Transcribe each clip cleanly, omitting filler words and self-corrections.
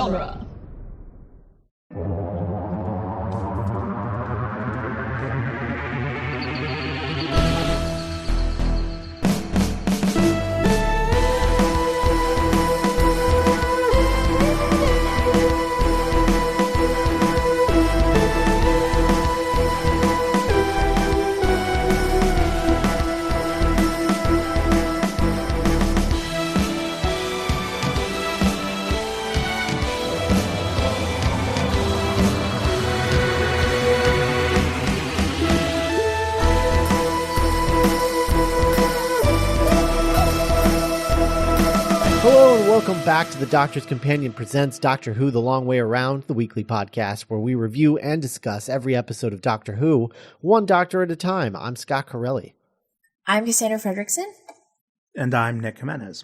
genre. Welcome back to The Doctor's Companion presents Doctor Who The Long Way Around, the weekly podcast where we review and discuss every episode of Doctor Who, one doctor at a time. I'm Scott Corelli. I'm Cassandra Fredrickson. And I'm Nick Jimenez.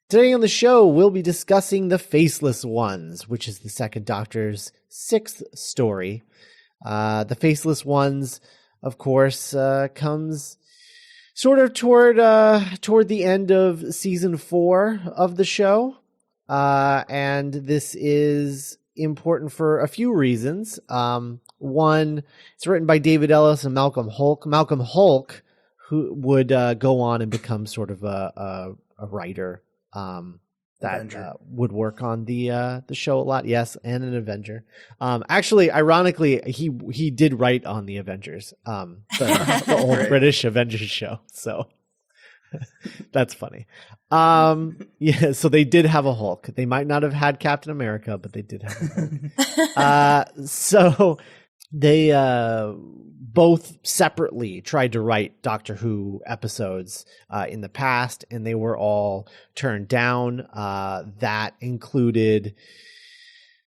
Today on the show, we'll be discussing The Faceless Ones, which is the second Doctor's sixth story. The Faceless Ones, of course, comes sort of toward the end of season 4 of the show. And this is important for a few reasons. One, it's written by David Ellis and Malcolm Hulke. Malcolm Hulke, who would go on and become sort of a writer that would work on the show a lot. Yes, and an Avenger. Actually, ironically, he did write on the Avengers, the old British Avengers show. So that's funny. Yeah, so they did have a Hulk. They might not have had Captain America, but they did have a Hulk. So they both separately tried to write Doctor Who episodes in the past, and they were all turned down. That included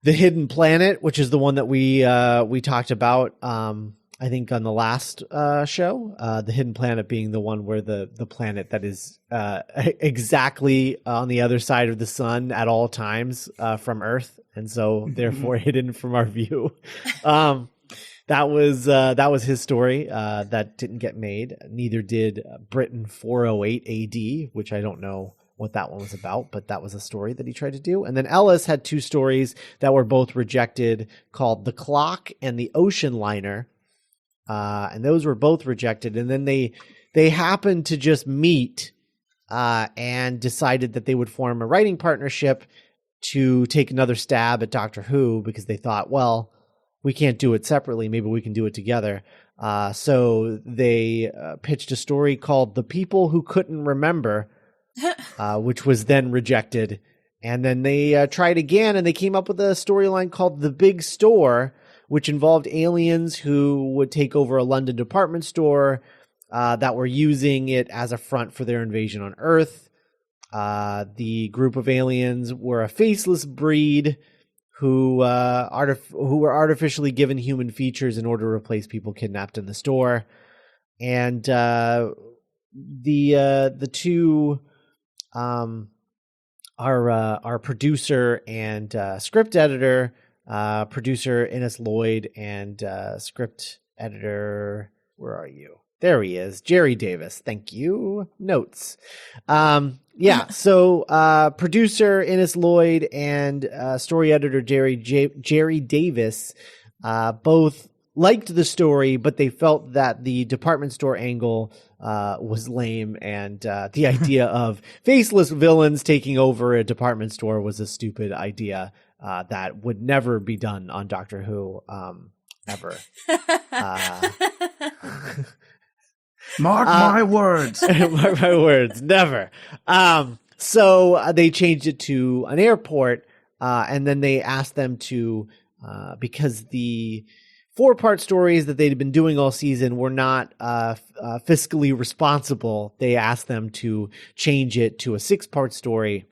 The Hidden Planet, which is the one that we talked about, I think, on the last show. The Hidden Planet being the one where the planet that is exactly on the other side of the sun at all times from Earth, and so therefore hidden from our view. That was his story. That didn't get made. Neither did Britain 408 AD, which I don't know what that one was about, but that was a story that he tried to do. And then Ellis had two stories that were both rejected, called The Clock and The Ocean Liner. And those were both rejected. And then they happened to just meet and decided that they would form a writing partnership to take another stab at Doctor Who, because they thought, well, we can't do it separately. Maybe we can do it together. So they pitched a story called The People Who Couldn't Remember, which was then rejected. And then they tried again, and they came up with a storyline called The Big Store, which involved aliens who would take over a London department store that were using it as a front for their invasion on Earth. The group of aliens were a faceless breed who were artificially given human features in order to replace people kidnapped in the store. And the two our producer and script editor, producer Innes Lloyd, and script editor, where are you? There he is, Jerry Davis. Thank you. Notes. So producer Innes Lloyd and story editor Jerry Davis both liked the story, but they felt that the department store angle was lame, and the idea of faceless villains taking over a department store was a stupid idea that would never be done on Doctor Who, ever. Mark my words. Mark my words, never. So they changed it to an airport, and then they asked them to, because the 4-part stories that they'd been doing all season were not fiscally responsible, they asked them to change it to a 6-part story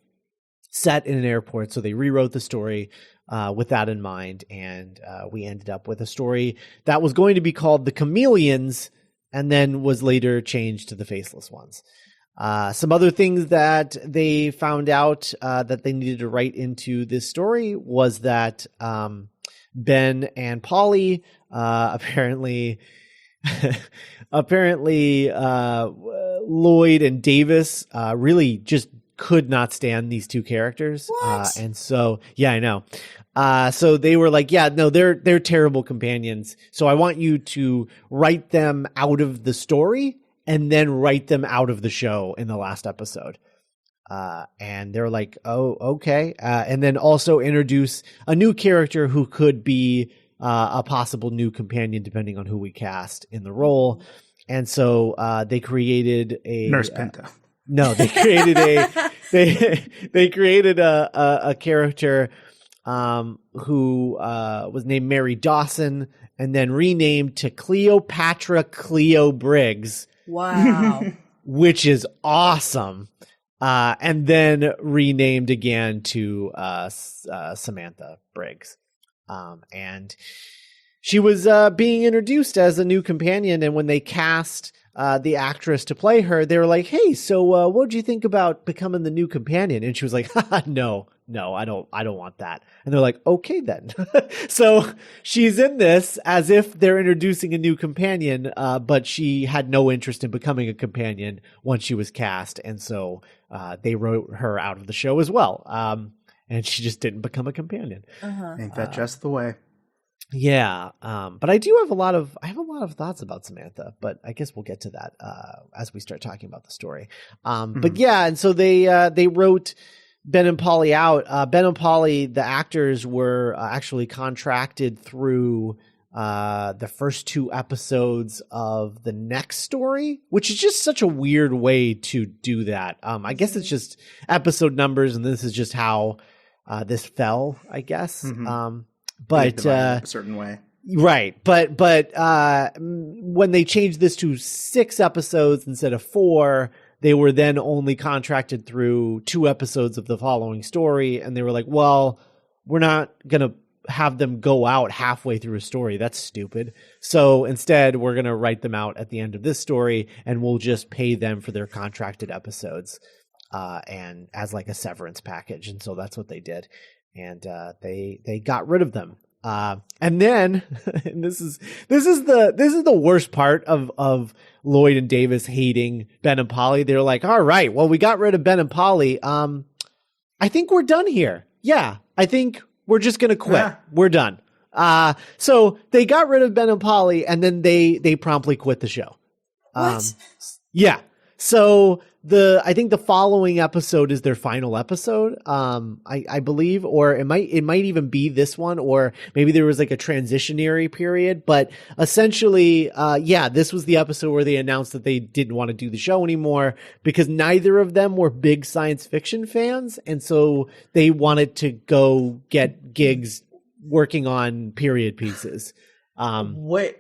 set in an airport. So they rewrote the story with that in mind, and we ended up with a story that was going to be called The Chameleons, and then was later changed to The Faceless Ones. Some other things that they found out that they needed to write into this story was that Ben and Polly apparently Lloyd and Davis really just could not stand these two characters. What? And so, yeah, I know. So they were like, yeah, no, they're terrible companions. So I want you to write them out of the story and then write them out of the show in the last episode. And they're like, oh, okay. And then also introduce a new character who could be a possible new companion depending on who we cast in the role. And so they created a Nurse Pinta. No, they created they created a character who was named Mary Dawson and then renamed to Cleopatra Cleo Briggs. Wow. Which is awesome. And then renamed again to Samantha Briggs. And she was being introduced as a new companion, and when they cast the actress to play her, they were like, "Hey, so what do you think about becoming the new companion?" And she was like, "No, I don't want that." And they're like, "Okay, then." So she's in this as if they're introducing a new companion, but she had no interest in becoming a companion once she was cast, and so they wrote her out of the show as well. And she just didn't become a companion. Ain't that just the way? Yeah, but I do have a lot of thoughts about Samantha, but I guess we'll get to that as we start talking about the story. But yeah, and so they wrote Ben and Polly out. Ben and Polly, the actors, were actually contracted through the first 2 episodes of the next story, which is just such a weird way to do that. I guess it's just episode numbers, and this is just how this fell, I guess. But a certain way, right? But when they changed this to 6 episodes instead of 4, they were then only contracted through 2 episodes of the following story, and they were like, "Well, we're not gonna have them go out halfway through a story. That's stupid. So instead, we're gonna write them out at the end of this story, and we'll just pay them for their contracted episodes, and as like a severance package." And so that's what they did. And they got rid of them. And then and this is the worst part of Lloyd and Davis hating Ben and Polly. They're like, "All right, well, we got rid of Ben and Polly. I think we're done here. Yeah, I think we're just gonna quit. Yeah. We're done." So they got rid of Ben and Polly, and then they promptly quit the show. What? Yeah. So I think the following episode is their final episode, I believe, or it might even be this one, or maybe there was like a transitionary period. But essentially, this was the episode where they announced that they didn't want to do the show anymore because neither of them were big science fiction fans, and so they wanted to go get gigs working on period pieces. Wait,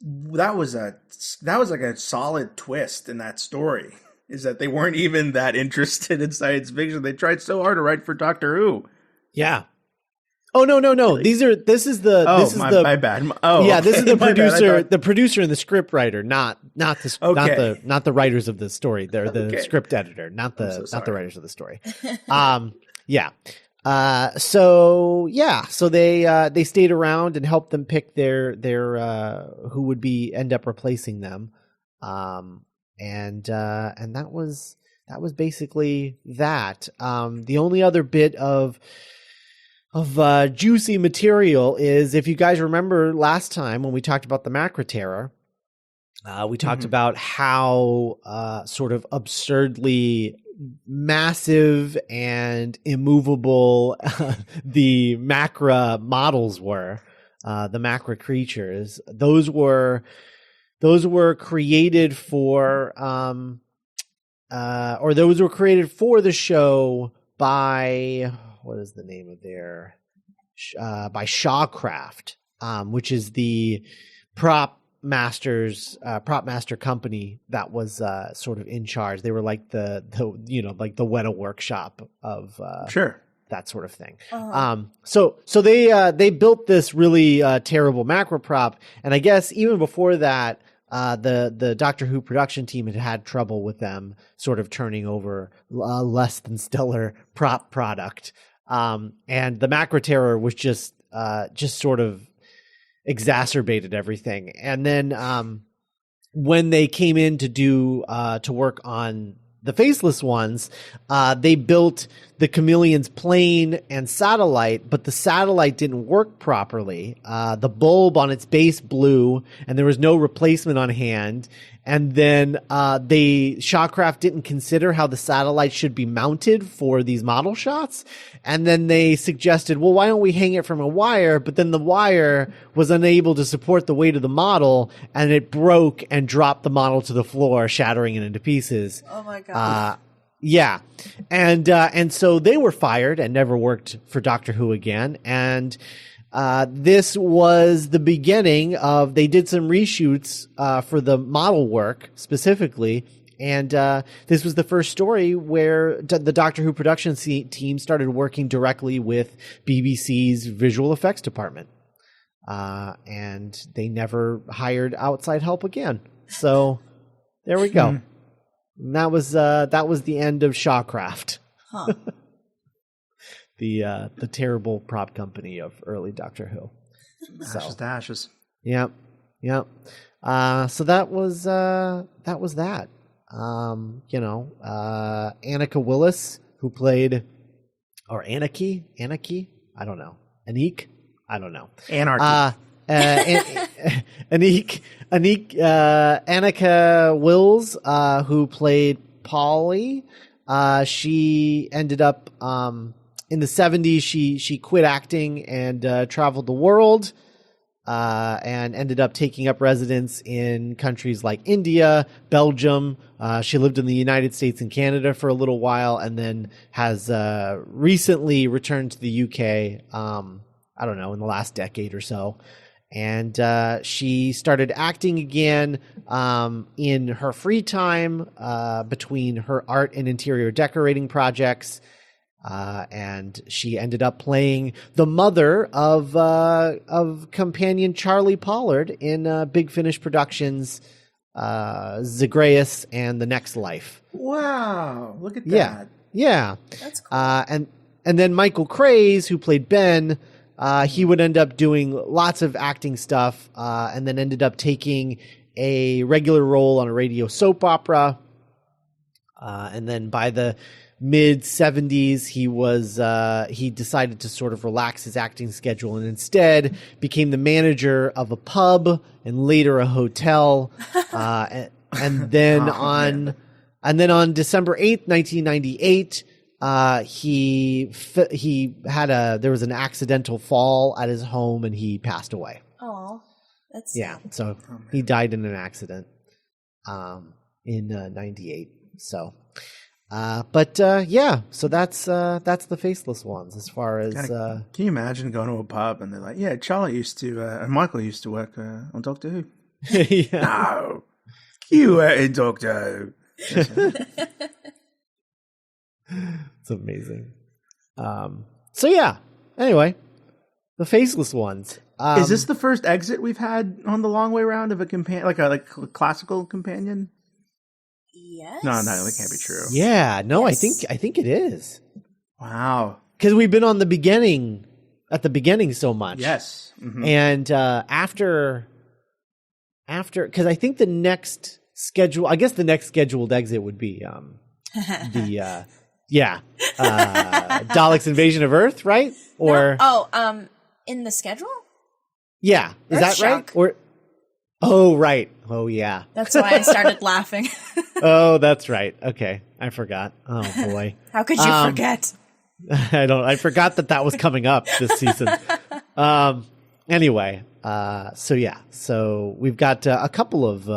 that was like a solid twist in that story. Is that they weren't even that interested in science fiction. They tried so hard to write for Doctor Who. Yeah. Oh no. Really? My bad. Oh, yeah. This is the producer, bad. the producer and the script writer, not the writers of the story. They're the script editor, not the writers of the story. Yeah. So they stayed around and helped them pick their who would end up replacing them. And that was basically that. The only other bit of juicy material is, if you guys remember last time when we talked about the Macra Terror, we talked about how sort of absurdly massive and immovable the Macra models were, the Macra creatures. Those were created for those were created for the show by, what is the name of their by Shawcraft, which is the prop master company that was sort of in charge. They were like the like the Weta workshop of that sort of thing. So they built this really terrible macro prop, and I guess even before that, the Doctor Who production team had trouble with them sort of turning over less than stellar prop product. And the Macra Terror was just sort of exacerbated everything. And then when they came in to work on The Faceless ones, they built the Chameleon's plane and satellite, but the satellite didn't work properly. The bulb on its base blew, and there was no replacement on hand. And then Shawcraft didn't consider how the satellite should be mounted for these model shots. And then they suggested, well, why don't we hang it from a wire? But then the wire was unable to support the weight of the model, and it broke and dropped the model to the floor, shattering it into pieces. Oh my god. Yeah. And so they were fired and never worked for Doctor Who again. And this was the beginning of, they did some reshoots for the model work specifically. And this was the first story where the Doctor Who production team started working directly with BBC's visual effects department. And they never hired outside help again. So there we go. And that was the end of Shawcraft. Huh. The terrible prop company of early Doctor Who. Ashes to ashes. Yep. So that was that. Annika Willis, who played, or Anarchy, I don't know. Anik, I don't know. Anarchy. Annika Wills, who played Polly. She ended up in the 70s. She quit acting and traveled the world. And ended up taking up residence in countries like India, Belgium. She lived in the United States and Canada for a little while, and then has recently returned to the UK, I don't know, in the last decade or so. And she started acting again in her free time between her art and interior decorating projects. And she ended up playing the mother of companion Charlie Pollard in Big Finish Productions' Zagreus and the Next Life. Wow, look at that. Yeah. That's cool. And then Michael Craze, who played Ben, he would end up doing lots of acting stuff, and then ended up taking a regular role on a radio soap opera. And then by the mid 70s, he decided to sort of relax his acting schedule and instead became the manager of a pub and later a hotel. And then on December 8th, 1998, there was an accidental fall at his home and he passed away. Oh, that's So he died in an accident in 98. So. So that's the Faceless ones as far as. Can you imagine going to a pub and they're like, "Yeah, Charlie used to, and Michael used to work on Doctor Who." Yeah. No, you were in Doctor Who. It's amazing. Anyway, the Faceless ones. Is this the first exit we've had on the long way round of a companion, like a classical companion? Yes. No, that can't be true. Yeah, no, Yes. I think it is. Wow. Because we've been on at the beginning so much. Yes. Mm-hmm. And after, because I think the next scheduled exit would be Daleks Invasion of Earth, right? Or in the schedule? Yeah, is that right? Or right. Oh yeah. That's why I started laughing. Oh, that's right. Okay, I forgot. Oh boy. How could you forget? I forgot that was coming up this season. Anyway, so we've got a couple of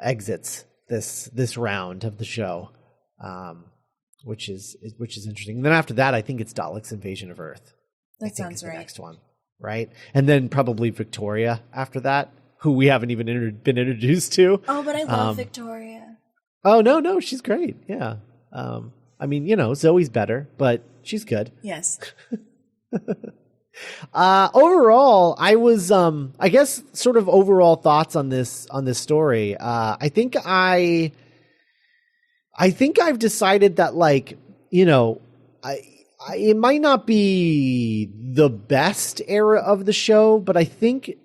exits this round of the show, which is interesting. And then after that, I think it's Daleks Invasion of Earth. That sounds right. The next one, right? And then probably Victoria after that, who we haven't even been introduced to. Oh, but I love Victoria. Oh no, she's great. Yeah. I mean, Zoe's better, but she's good. Yes. Overall, I was, I guess, sort of overall thoughts on this story. I think I've decided that, like, it might not be the best era of the show, but I think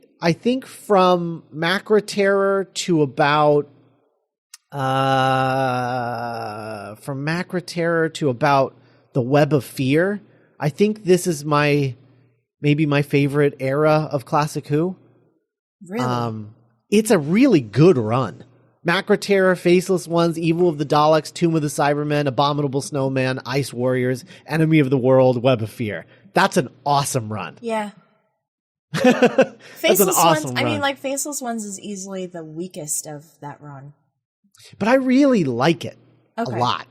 from Macra Terror to about From Macra Terror to about the Web of Fear. I think this is maybe my favorite era of Classic Who. Really? It's a really good run. Macra Terror, Faceless Ones, Evil of the Daleks, Tomb of the Cybermen, Abominable Snowman, Ice Warriors, Enemy of the World, Web of Fear. That's an awesome run. Yeah. That's an awesome Ones. run. I mean, like, Faceless Ones is easily the weakest of that run. But I really like it a Okay. lot.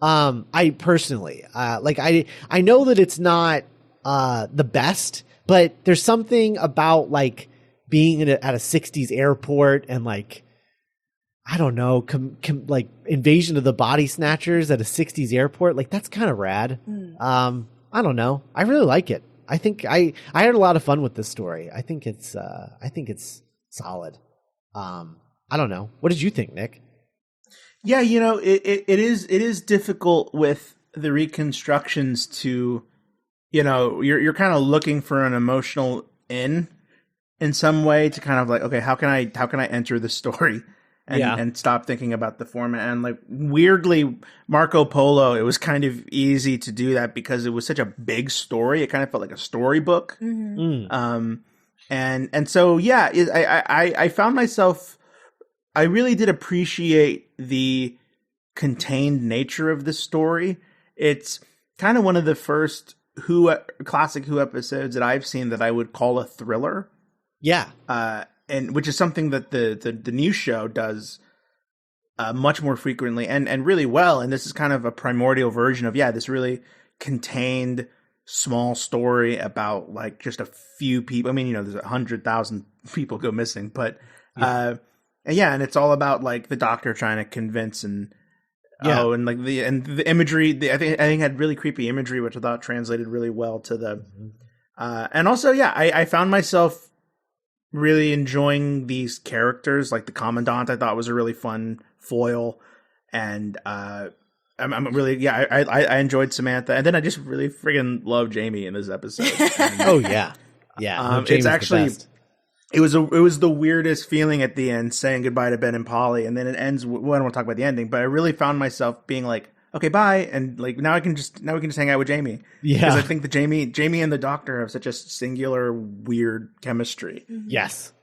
I personally, I know that it's not the best, but there's something about like being at a 60s airport and like, I don't know, like Invasion of the Body Snatchers at a 60s airport. Like that's kind of rad. I don't know. I really like it. I think I had a lot of fun with this story. I think it's solid. I don't know. What did you think, Nick? Yeah, you know, it is difficult with the reconstructions to, you know, you're kind of looking for an emotional in some way to kind of like, okay, how can I enter the story and stop thinking about the format. And like weirdly, Marco Polo, it was kind of easy to do that because it was such a big story. It kind of felt like a storybook. And so yeah, I found myself, I really did appreciate the contained nature of the story. It's kind of one of the first classic Who episodes that I've seen that I would call a thriller. Yeah. And which is something that the new show does much more frequently and really well. And this is kind of a primordial version of, this really contained small story about like just a few people. I mean, you know, there's 100,000 people go missing, but and it's all about like the Doctor trying to convince and the imagery. I think had really creepy imagery, which I thought translated really well to the. And also, I found myself really enjoying these characters. Like the Commandant, I thought was a really fun foil, and I enjoyed Samantha, and then I just really friggin' love Jamie in this episode. And, Oh yeah. it's actually. It was the weirdest feeling at the end, saying goodbye to Ben and Polly, and then it ends. Well, I don't want to talk about the ending, but I really found myself being like, "Okay, bye," and like now we can just hang out with Jamie. Yeah, because I think that Jamie and the Doctor have such a singular, weird chemistry. Yes.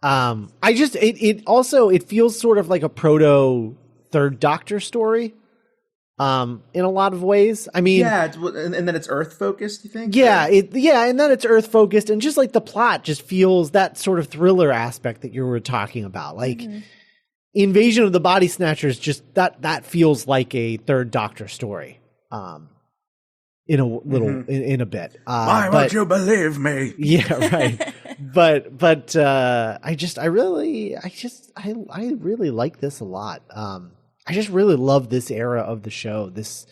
I just it feels sort of like a proto Third Doctor story. In a lot of ways. I mean, and then it's Earth focused. You think? And then it's Earth focused, and just like the plot just feels that sort of thriller aspect that you were talking about, like Invasion of the Body Snatchers. Just that feels like a Third Doctor story. In a little, in a bit. Why won't you believe me? Yeah, right. but I really like this a lot. I just really love this era of the show. This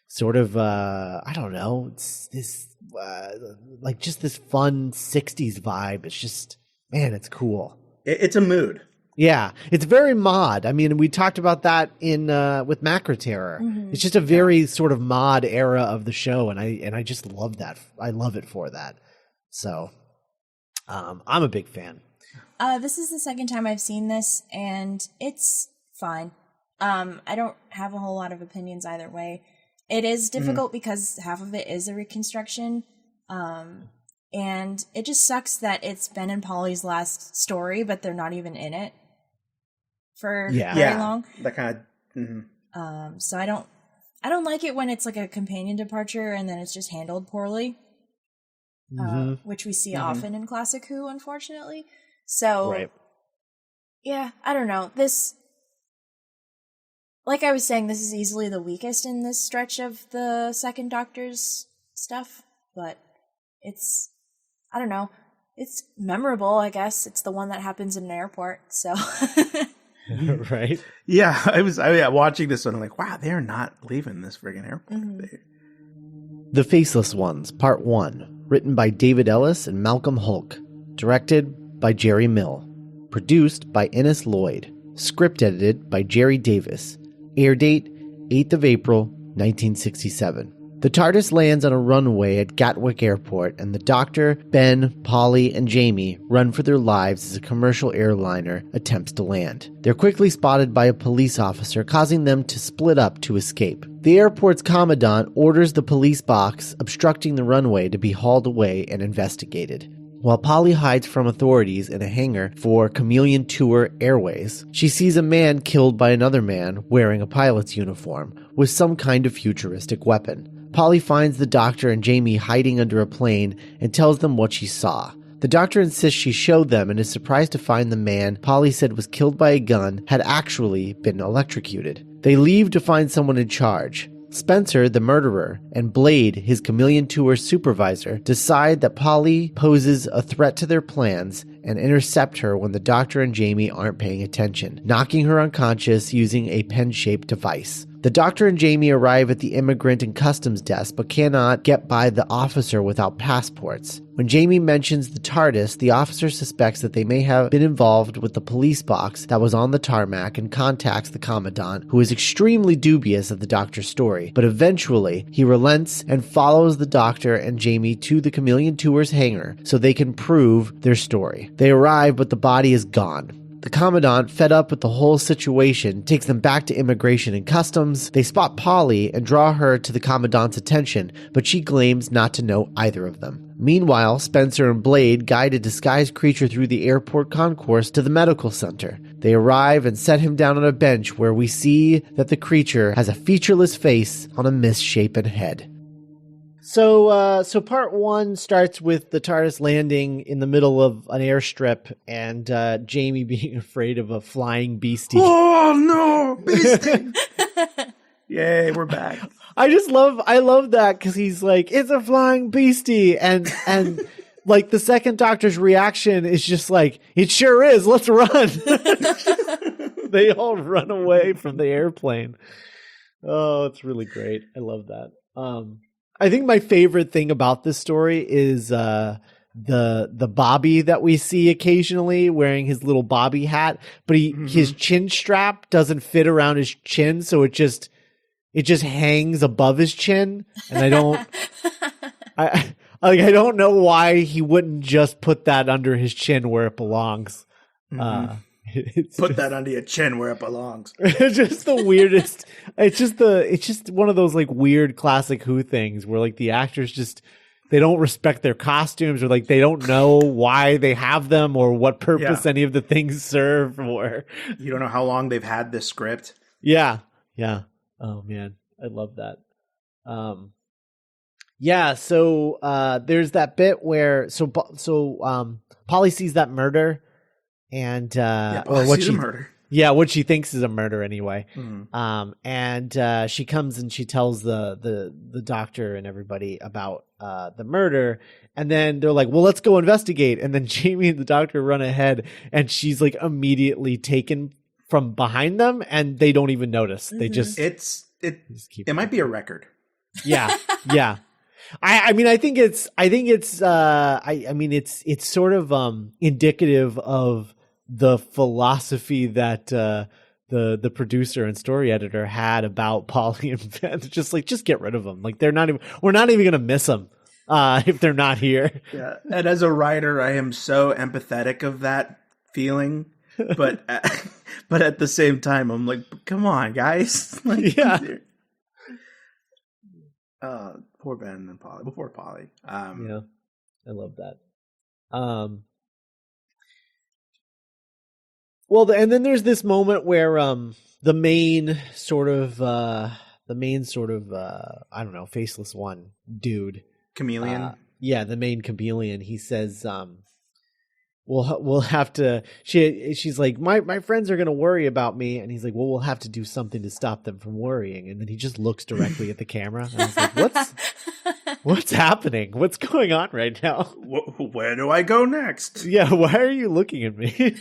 sort of, I don't know, it's this, like just this fun 60s vibe. It's just, man, it's cool. It's a mood. Yeah. It's very mod. I mean, we talked about that with Macra Terror. It's just a very sort of mod era of the show. And I just love that. I love it for that. So, I'm a big fan. This is the second time I've seen this, and it's fine. I don't have a whole lot of opinions either way. It is difficult because half of it is a reconstruction. And it just sucks that it's Ben and Polly's last story, but they're not even in it for very long. That kind of. So I don't like it when it's like a companion departure and then it's just handled poorly, which we see often in Classic Who, unfortunately. So, yeah, I don't know. This, like I was saying, this is easily the weakest in this stretch of the Second Doctor's stuff, but it's, I don't know, it's memorable, I guess. It's the one that happens in an airport, so. Right? Yeah, I was watching this one, I'm like, wow, they're not leaving this friggin' airport. The Faceless Ones, Part 1, written by David Ellis and Malcolm Hulk, directed by Jerry Mill, produced by Ennis Lloyd, script edited by Jerry Davis. Air date, 8th of April, 1967. The TARDIS lands on a runway at Gatwick Airport, and the Doctor, Ben, Polly, and Jamie run for their lives as a commercial airliner attempts to land. They're quickly spotted by a police officer, causing them to split up to escape. The airport's Commandant orders the police box obstructing the runway to be hauled away and investigated. While Polly hides from authorities in a hangar for Chameleon Tours Airways, she sees a man killed by another man wearing a pilot's uniform with some kind of futuristic weapon. Polly finds the Doctor and Jamie hiding under a plane and tells them what she saw. The Doctor insists she showed them and is surprised to find the man Polly said was killed by a gun had actually been electrocuted. They leave to find someone in charge. Spencer, the murderer, and Blade, his Chameleon Tours supervisor, decide that Polly poses a threat to their plans and intercept her when the Doctor and Jamie aren't paying attention, knocking her unconscious using a pen-shaped device. The Doctor and Jamie arrive at the immigrant and customs desk but cannot get by the officer without passports. When Jamie mentions the TARDIS, the officer suspects that they may have been involved with the police box that was on the tarmac and contacts the Commandant, who is extremely dubious of the Doctor's story. But eventually, he relents and follows the Doctor and Jamie to the Chameleon Tours hangar so they can prove their story. They arrive, but the body is gone. The Commandant, fed up with the whole situation, takes them back to immigration and customs. They spot Polly and draw her to the Commandant's attention, but she claims not to know either of them. Meanwhile, Spencer and Blade guide a disguised creature through the airport concourse to the medical center. They arrive and set him down on a bench where we see that the creature has a featureless face on a misshapen head. So part one starts with the TARDIS landing in the middle of an airstrip and Jamie being afraid of a flying beastie. Oh no, beastie! Yay, we're back. I love that because he's like, it's a flying beastie, and like the second Doctor's reaction is just like, it sure is. Let's run. They all run away from the airplane. Oh, it's really great. I love that. I think my favorite thing about this story is the Bobby that we see occasionally wearing his little Bobby hat, but his chin strap doesn't fit around his chin, so it just hangs above his chin, and I don't know why he wouldn't just put that under his chin where it belongs. Put that under your chin where it belongs. It's just the weirdest. It's just one of those like weird classic Who things where like the actors just, they don't respect their costumes, or like they don't know why they have them or what purpose any of the things serve, or you don't know how long they've had this script. Yeah. Oh man, I love that. So there's that bit where Polly sees that murder. And what she thinks is a murder anyway. And she comes and she tells the Doctor and everybody about the murder, and then they're like, well, let's go investigate. And then Jamie and the Doctor run ahead, and she's like immediately taken from behind them, and they don't even notice. They just it might be a record. Yeah. I mean it's sort of indicative of the philosophy that the producer and story editor had about Polly and Ben. Just get rid of them. Like we're not even gonna miss them if they're not here. Yeah, and as a writer, I am so empathetic of that feeling, but at the same time, I'm like, come on, guys. Like, yeah. Poor Ben and Polly. Before Polly. Yeah, I love that. Well, and then there's this moment where the main sort of I don't know, Faceless one dude, Chameleon. The main Chameleon. He says, we'll have to. She's like, my friends are gonna worry about me, and he's like, well, we'll have to do something to stop them from worrying. And then he just looks directly at the camera, and he's like, what's happening? What's going on right now? Where do I go next? Yeah, why are you looking at me?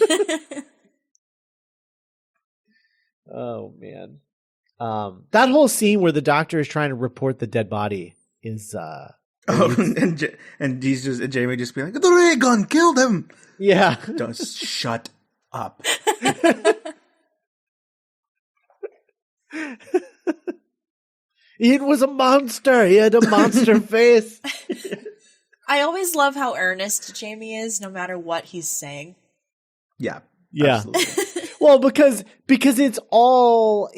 Oh man, that whole scene where the Doctor is trying to report the dead body is and Jamie just being like, the ray gun killed him. Yeah, just shut up. It was a monster. He had a monster face. I always love how earnest Jamie is, no matter what he's saying. Yeah. Yeah. Absolutely. Well, because it's all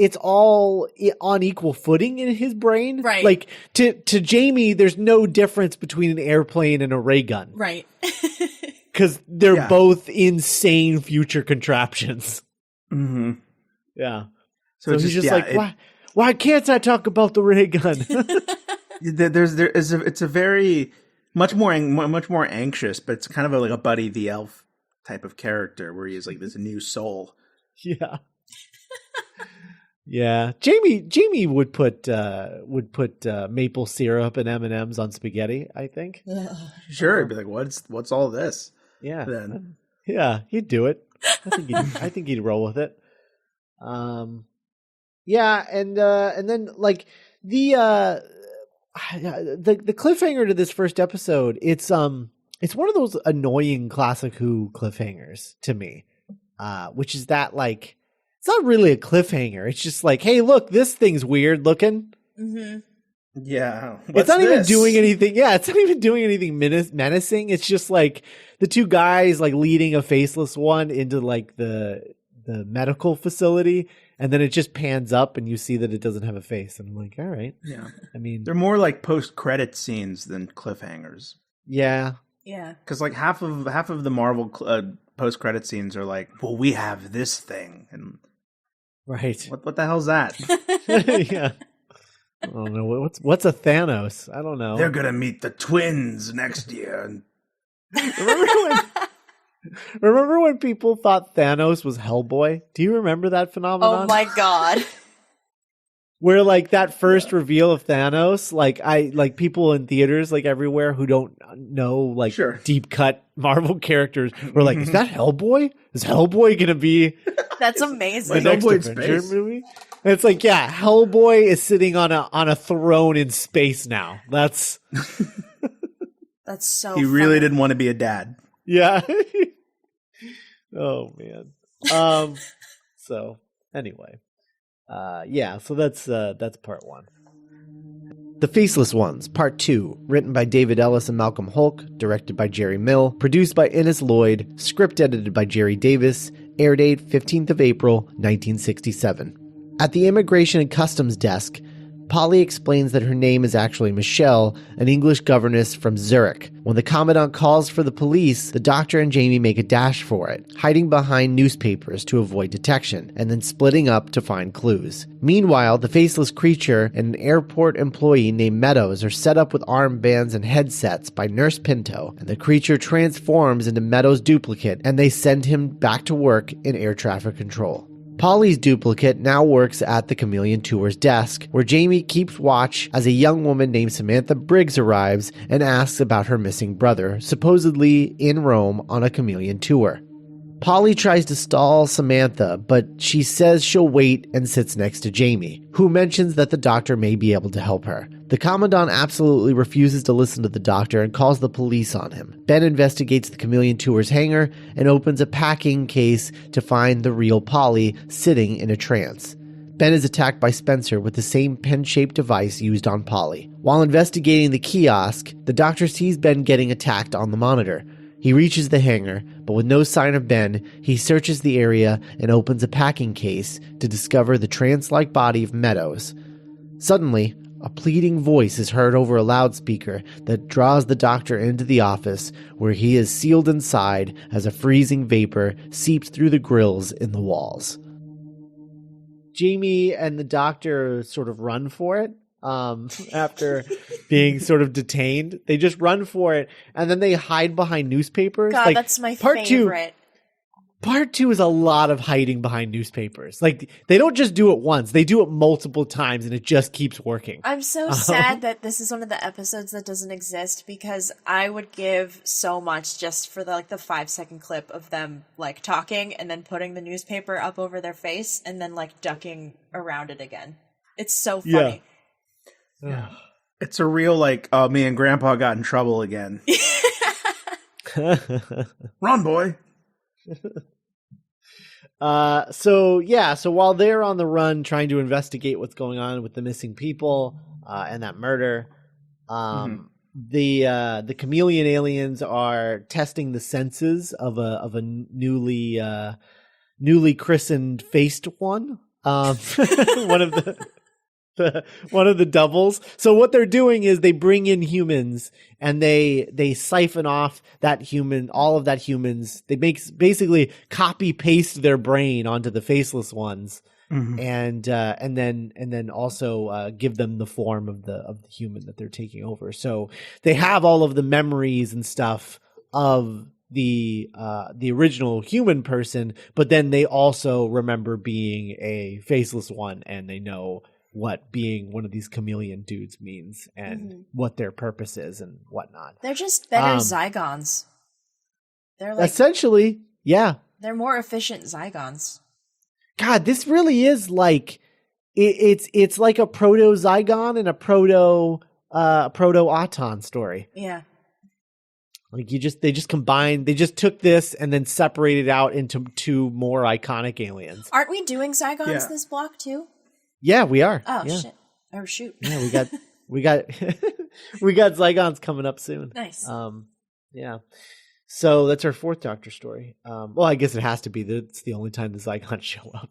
on equal footing in his brain. Right. Like to Jamie, there's no difference between an airplane and a ray gun. Right. Because they're both insane future contraptions. Mm-hmm. Yeah. So he's just like, why can't I talk about the ray gun? It's a very much more anxious, but it's kind of like a Buddy the Elf type of character where he is like this new soul. Yeah. Yeah. Jamie would put maple syrup and M&Ms on spaghetti, I think. Sure, he'd be like, what's all this? Yeah. Then Yeah, he'd do it. I think he'd roll with it. Yeah, and then like the cliffhanger to this first episode, it's one of those annoying classic Who cliffhangers to me. Which is that like it's not really a cliffhanger. It's just like, hey, look, this thing's weird looking. Mm-hmm. Yeah. It's not even doing anything. Yeah, it's not even doing anything menacing. It's just like the two guys like leading a faceless one into like the medical facility, and then it just pans up and you see that it doesn't have a face. And I'm like, all right. Yeah. I mean, they're more like post-credit scenes than cliffhangers. Yeah. Yeah. Because like half of the Marvel post-credit scenes are like, well, we have this thing, and right. What the hell's that? Yeah. I don't know. What's a Thanos? I don't know. They're gonna meet the twins next year. Remember when people thought Thanos was Hellboy? Do you remember that phenomenon? Oh my god. Where like that first reveal of Thanos, like people in theaters like everywhere who don't know like deep cut Marvel characters were like, is that Hellboy? Is Hellboy gonna be That's amazing. the next Avenger movie? And it's like, yeah, Hellboy is sitting on a throne in space now. That's so he really didn't want to be a dad. Yeah. Oh man. So anyway. Yeah, so that's part one. The Faceless Ones, Part 2, written by David Ellis and Malcolm Hulk, directed by Jerry Mill, produced by Innes Lloyd, script edited by Jerry Davis, air date 15th of April, 1967. At the Immigration and Customs desk, Polly explains that her name is actually Michelle, an English governess from Zurich. When the Commandant calls for the police, the Doctor and Jamie make a dash for it, hiding behind newspapers to avoid detection, and then splitting up to find clues. Meanwhile, the faceless creature and an airport employee named Meadows are set up with armbands and headsets by Nurse Pinto, and the creature transforms into Meadows' duplicate, and they send him back to work in air traffic control. Polly's duplicate now works at the Chameleon Tours desk, where Jamie keeps watch as a young woman named Samantha Briggs arrives and asks about her missing brother, supposedly in Rome on a Chameleon tour. Polly tries to stall Samantha, but she says she'll wait and sits next to Jamie, who mentions that the Doctor may be able to help her. The Commandant absolutely refuses to listen to the Doctor and calls the police on him. Ben investigates the Chameleon Tours hangar and opens a packing case to find the real Polly sitting in a trance. Ben is attacked by Spencer with the same pen-shaped device used on Polly. While investigating the kiosk, the Doctor sees Ben getting attacked on the monitor. He reaches the hangar, but with no sign of Ben, he searches the area and opens a packing case to discover the trance-like body of Meadows. Suddenly, a pleading voice is heard over a loudspeaker that draws the Doctor into the office, where he is sealed inside as a freezing vapor seeps through the grills in the walls. Jamie and the Doctor sort of run for it. After being sort of detained, they just run for it, and then they hide behind newspapers. God, like, that's my favorite. Part 2 is a lot of hiding behind newspapers. Like, they don't just do it once, they do it multiple times, and it just keeps working. I'm so sad that this is one of the episodes that doesn't exist, because I would give so much just for the 5-second clip of them like talking and then putting the newspaper up over their face and then like ducking around it again. It's so funny. Yeah. It's a real like, oh, me and Grandpa got in trouble again. Run, boy. So while they're on the run trying to investigate what's going on with the missing people, and that murder. The chameleon aliens are testing the senses of a newly christened faced one. One of the doubles. So what they're doing is they bring in humans and they siphon off all of that humans. They basically copy paste their brain onto the faceless ones. And then also give them the form of the human that they're taking over. So they have all of the memories and stuff of the original human person, but then they also remember being a faceless one, and they know what being one of these chameleon dudes means and what their purpose is and whatnot. They're just better Zygons. They're like, essentially, yeah. They're more efficient Zygons. God, this really is like it's like a proto-Zygon and a proto-Auton story. Yeah. Like they just combined, they just took this and then separated out into two more iconic aliens. Aren't we doing Zygons this block too? Yeah, we are. Oh yeah. shit. Oh shoot. Yeah, we got we got Zygons coming up soon. Nice. Yeah. So that's our fourth Doctor story. Well, I guess it has to be. It's the only time the Zygons show up.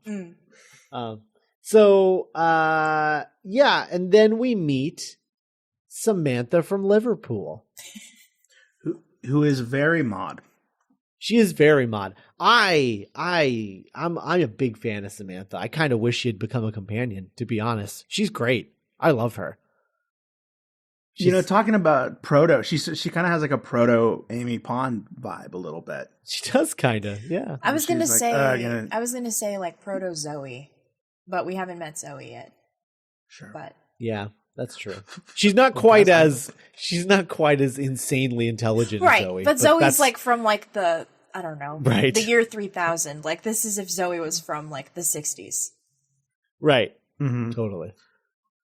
Yeah, and then we meet Samantha from Liverpool, who is very mod. She is very mod. I'm a big fan of Samantha. I kind of wish she had become a companion, to be honest. She's great. I love her. Talking about proto, she kind of has like a proto Amy Pond vibe a little bit. She does kind of, yeah. I was gonna say like proto Zoe, but we haven't met Zoe yet. Sure, but yeah, that's true. She's not quite as insanely intelligent as Zoe. But Zoe's like from like the the year 3000. Like this is if Zoe was from like the 60s. Right. Mm-hmm. Totally.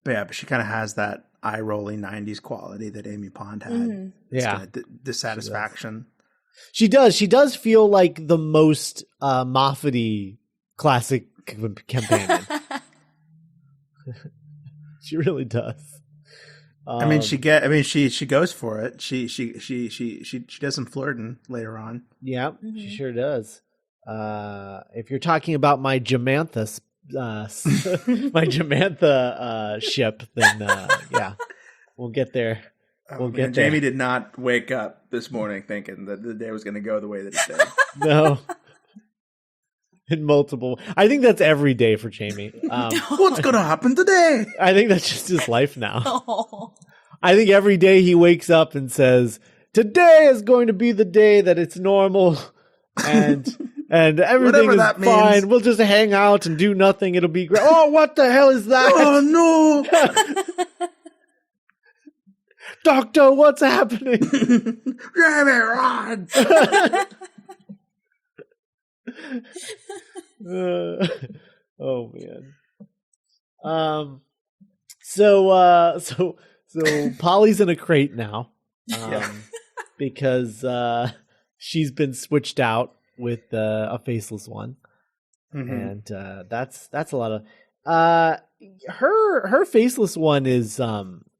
But she kind of has that eye-rolling 90s quality that Amy Pond had. Mm-hmm. Yeah. Dissatisfaction. She does. She does feel like the most Moffat-y classic companion. She really does. She goes for it. She does some flirting later on. Yeah, she sure does. If you're talking about my Jamantha ship, then yeah, we'll get there. We'll get there. Jamie did not wake up this morning thinking that the day was going to go the way that it did. No. In multiple, I think that's every day for Jamie. What's going to happen today? I think that's just his life now. Oh. I think every day he wakes up and says, "Today is going to be the day that it's normal, and everything is fine. Means. We'll just hang out and do nothing. It'll be great." Oh, what the hell is that? Oh no, Doctor, what's happening? Jamie, run! Oh man. So Polly's in a crate now. Because she's been switched out with a faceless one. And that's a lot of her faceless one is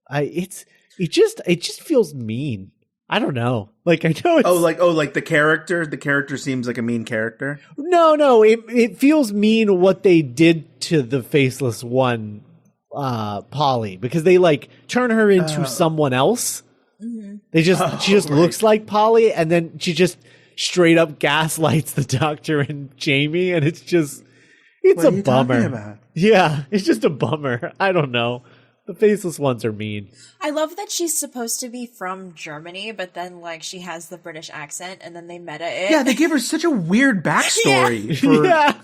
it just feels mean. I don't know. Like I know it's like the character seems like a mean character. No, it feels mean what they did to the faceless one, Polly, because they like turn her into someone else. Mm-hmm. She just looks like Polly, and then she just straight up gaslights the Doctor and Jamie, and it's a bummer. Yeah, it's just a bummer. I don't know. The faceless ones are mean. I love that she's supposed to be from Germany, but then like she has the British accent, and then they meta it. Yeah, they give her such a weird backstory. Yeah.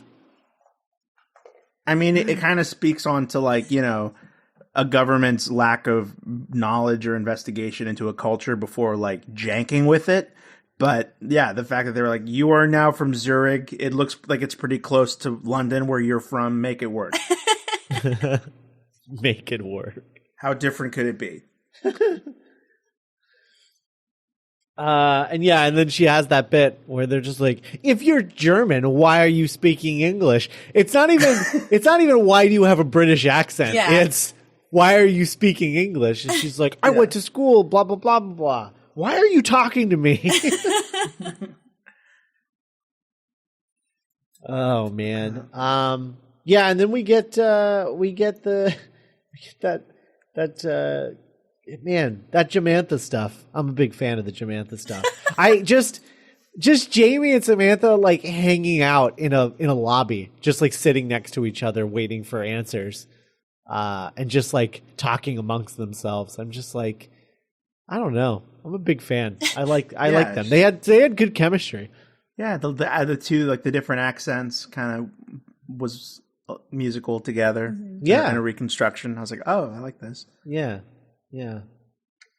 I mean, it kind of speaks on to like, a government's lack of knowledge or investigation into a culture before like janking with it. But yeah, the fact that they were like, you are now from Zurich. It looks like it's pretty close to London where you're from. Make it work. Make it work. How different could it be? And then she has that bit where they're just like, if you're German, why are you speaking English? It's not even why do you have a British accent? Yeah. It's why are you speaking English? And she's like, I went to school, blah, blah, blah, blah, blah. Why are you talking to me? Oh, man. Yeah, and then we get that Jamantha stuff. I'm a big fan of the Jamantha stuff. I just Jamie and Samantha like hanging out in a lobby, just like sitting next to each other, waiting for answers, and just like talking amongst themselves. I'm just like, I don't know. I'm a big fan. I like them. They had good chemistry. Yeah, the two, like the different accents, kind of was musical together. Mm-hmm. Yeah, in a reconstruction. I was like, oh, I like this. Yeah.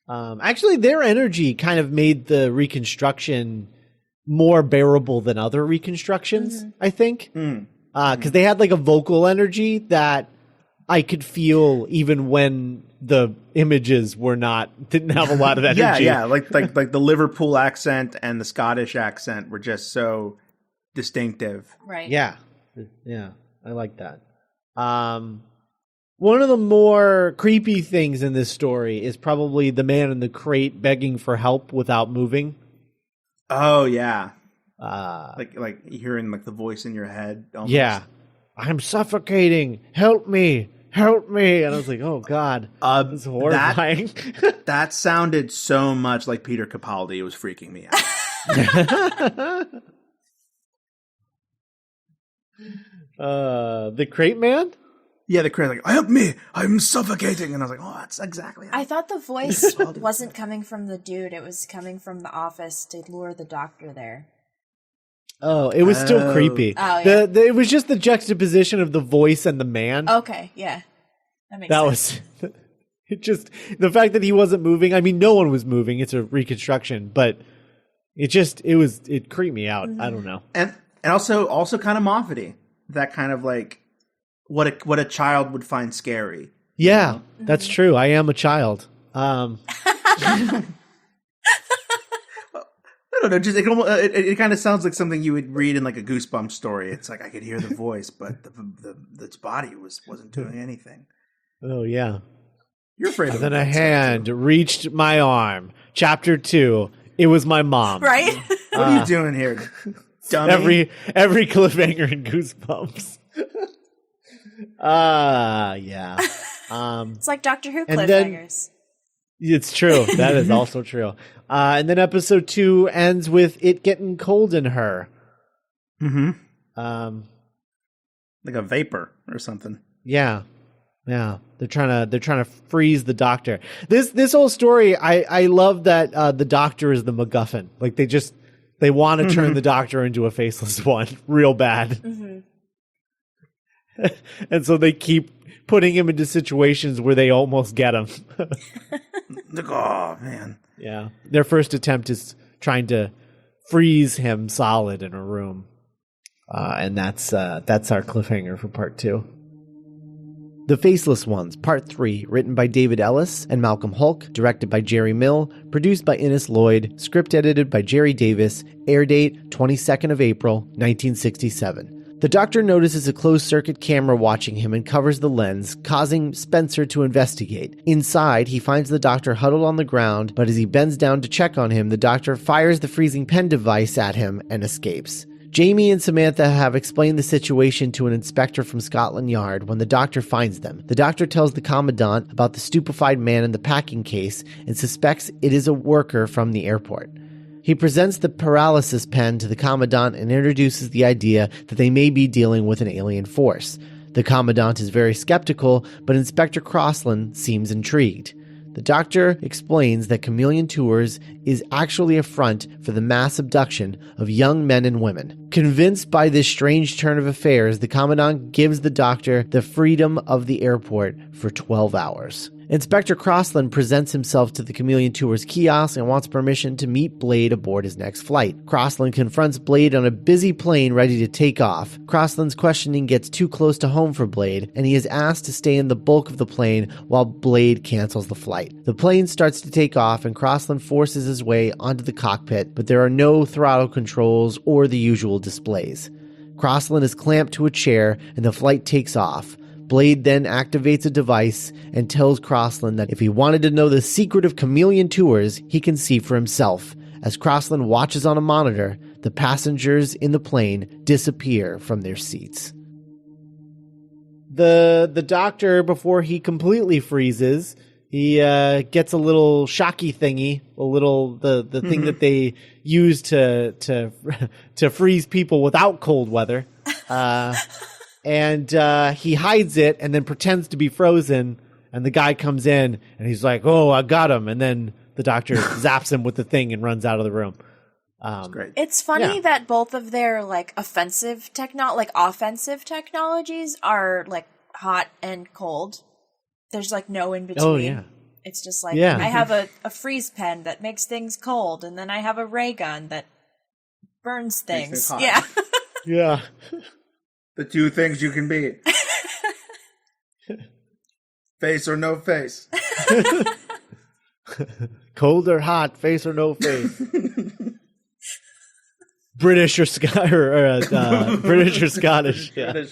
Actually, their energy kind of made the reconstruction more bearable than other reconstructions. I think because they had like a vocal energy that I could feel even when the images didn't have a lot of energy. yeah, like the Liverpool accent and the Scottish accent were just so distinctive. Right. Yeah, I like that. One of the more creepy things in this story is probably the man in the crate begging for help without moving. Oh yeah, like hearing like the voice in your head. Almost. Yeah, I'm suffocating. Help me. And I was like, oh god, it's horrifying. That sounded so much like Peter Capaldi. It was freaking me out. The crate man. Yeah, the crate, like, help me, I'm suffocating. And I was like, oh, that's exactly how I thought the voice wasn't coming from the dude. It was coming from the office to lure the doctor there. Oh, it was still creepy. Oh, yeah. It was just the juxtaposition of the voice and the man. Okay, yeah. That makes sense. Was it just the fact that he wasn't moving. I mean, no one was moving. It's a reconstruction, but it creeped me out. I don't know. And also kind of Moffat-y. That kind of like what a child would find scary. Yeah, that's true. I am a child. I don't know. Just it kind of sounds like something you would read in like a Goosebumps story. It's like I could hear the voice, but its body wasn't doing anything. Oh yeah. You're afraid of it. Then a hand reached my arm. Chapter 2. It was my mom. Right? What are you doing here, dummy? Every cliffhanger in Goosebumps. Yeah. It's like Doctor Who and then- cliffhangers. It's true. That is also true. And then episode 2 ends with it getting cold in her. Mm-hmm. Like a vapor or something. Yeah. Yeah. They're trying to freeze the doctor. This whole story, I love that the doctor is the MacGuffin. Like they want to turn the doctor into a faceless one real bad. Mm-hmm. And so they keep putting him into situations where they almost get him. Oh, man. Yeah. Their first attempt is trying to freeze him solid in a room. And that's our cliffhanger for part 2. The Faceless Ones, Part 3, written by David Ellis and Malcolm Hulk, directed by Jerry Mill, produced by Innes Lloyd, script edited by Jerry Davis, air date 22nd of April, 1967. The Doctor notices a closed-circuit camera watching him and covers the lens, causing Spencer to investigate. Inside, he finds the Doctor huddled on the ground, but as he bends down to check on him, the Doctor fires the freezing pen device at him and escapes. Jamie and Samantha have explained the situation to an inspector from Scotland Yard when the Doctor finds them. The Doctor tells the Commandant about the stupefied man in the packing case and suspects it is a worker from the airport. He presents the paralysis pen to the Commandant and introduces the idea that they may be dealing with an alien force. The Commandant is very skeptical, but Inspector Crossland seems intrigued. The Doctor explains that Chameleon Tours is actually a front for the mass abduction of young men and women. Convinced by this strange turn of affairs, the Commandant gives the Doctor the freedom of the airport for 12 hours. Inspector Crossland presents himself to the Chameleon Tours kiosk and wants permission to meet Blade aboard his next flight. Crossland confronts Blade on a busy plane ready to take off. Crossland's questioning gets too close to home for Blade, and he is asked to stay in the bulk of the plane while Blade cancels the flight. The plane starts to take off, and Crossland forces his way onto the cockpit, but there are no throttle controls or the usual displays. Crossland is clamped to a chair, and the flight takes off. Blade then activates a device and tells Crossland that if he wanted to know the secret of Chameleon Tours, he can see for himself. As Crossland watches on a monitor, the passengers in the plane disappear from their seats. The doctor, before he completely freezes, he gets a little shocky thingy, the thing that they use to freeze people without cold weather, and he hides it and then pretends to be frozen. And the guy comes in and he's like, "Oh, I got him!" And then the doctor zaps him with the thing and runs out of the room. That's great. It's funny that both of their offensive technologies are hot and cold. There's no in between. Oh yeah. It's just I have a freeze pen that makes things cold, and then I have a ray gun that burns things. Yeah. Yeah. The two things you can be. Face or no face. Cold or hot, face or no face. British or British or Scottish. Yeah.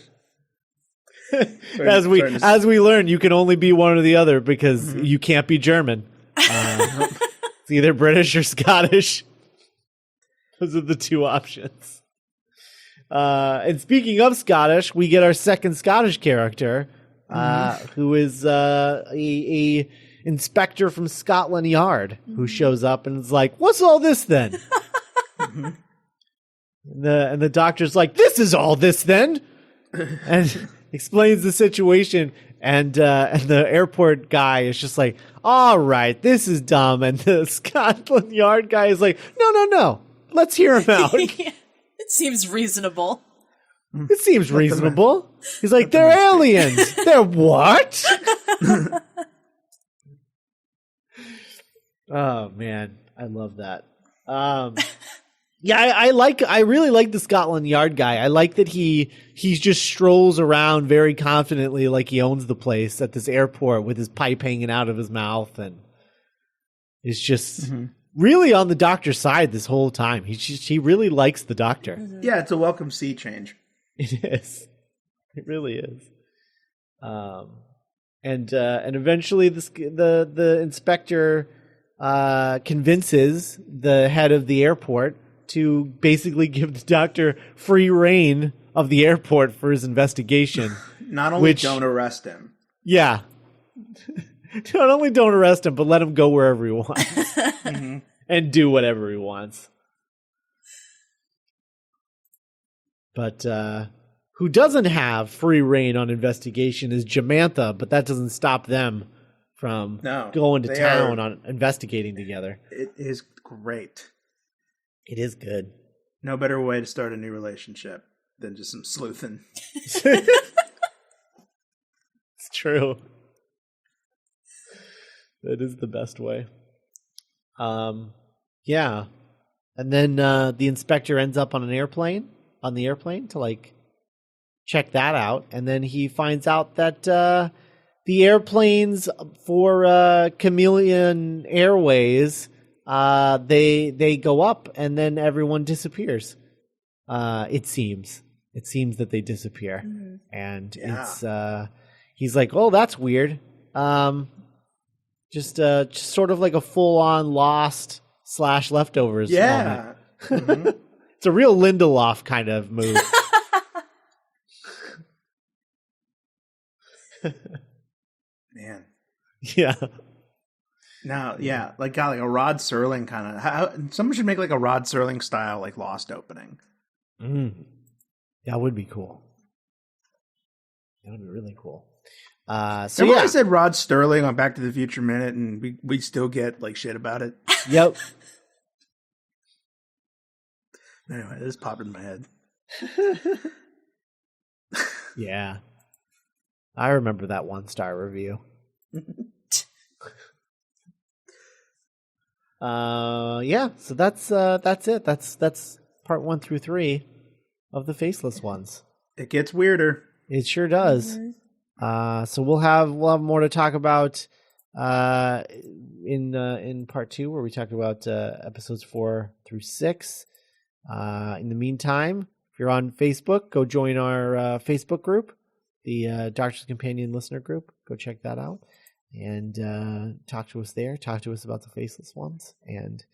British. As we learn, you can only be one or the other because you can't be German. It's either British or Scottish. Those are the two options. And speaking of Scottish, we get our second Scottish character, who is a inspector from Scotland Yard, who shows up and is like, "What's all this then?" And the doctor's like, "This is all this then," and explains the situation. And the airport guy is just like, "All right, this is dumb." And the Scotland Yard guy is like, "No, let's hear him out." It seems reasonable. It seems reasonable. He's like, "They're aliens." They're what? Oh man, I love that. Yeah, I really like the Scotland Yard guy. I like that he just strolls around very confidently like he owns the place at this airport with his pipe hanging out of his mouth, and is just really on the doctor's side this whole time. He really likes the doctor. Yeah, it's a welcome sea change. It is. It really is. And eventually the inspector convinces the head of the airport to basically give the doctor free reign of the airport for his investigation. Not only don't arrest him. Yeah. Not only don't arrest him, but let him go wherever he wants. And do whatever he wants. But who doesn't have free reign on investigation is Jamantha, but that doesn't stop them from going to town on investigating together. It is great. It is good. No better way to start a new relationship than just some sleuthing. It's true. That is the best way. Yeah. And then the inspector ends up on the airplane to check that out. And then he finds out that the airplanes for Chameleon Airways, they go up and then everyone disappears. It seems that they disappear. And it's he's like, "Oh, that's weird." Just sort of like a full-on Lost / Leftovers moment. It's a real Lindelof kind of move. Man. Yeah. Now, yeah, like a Rod Serling kind of. Someone should make a Rod Serling style Lost opening. That would be cool. That would be really cool. So yeah, I said Rod Sterling on Back to the Future Minute, and we still get shit about it. Yep. Anyway, this popped in my head. Yeah, I remember that 1-star review. Yeah. So that's it. That's part 1 through 3 of the Faceless ones. It gets weirder. It sure does. So we'll have more to talk about in part 2, where we talk about episodes 4 through 6. In the meantime, if you're on Facebook, go join our Facebook group. the Doctor's Companion listener group. Go check that out and talk to us there. Talk to us about the Faceless ones and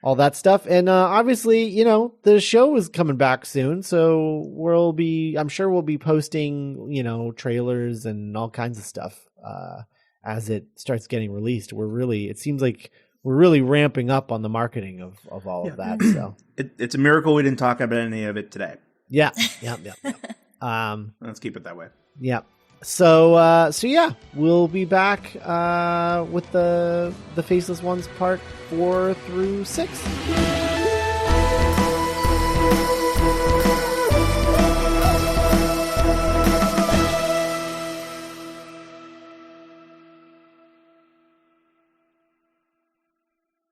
all that stuff. And obviously, you know, the show is coming back soon, so I'm sure we'll be posting, you know, trailers and all kinds of stuff as it starts getting released. It seems like we're really ramping up on the marketing of all of that. So it's a miracle we didn't talk about any of it today. Yeah. Let's keep it that way. Yeah. So yeah, we'll be back with the Faceless Ones part 4 through 6.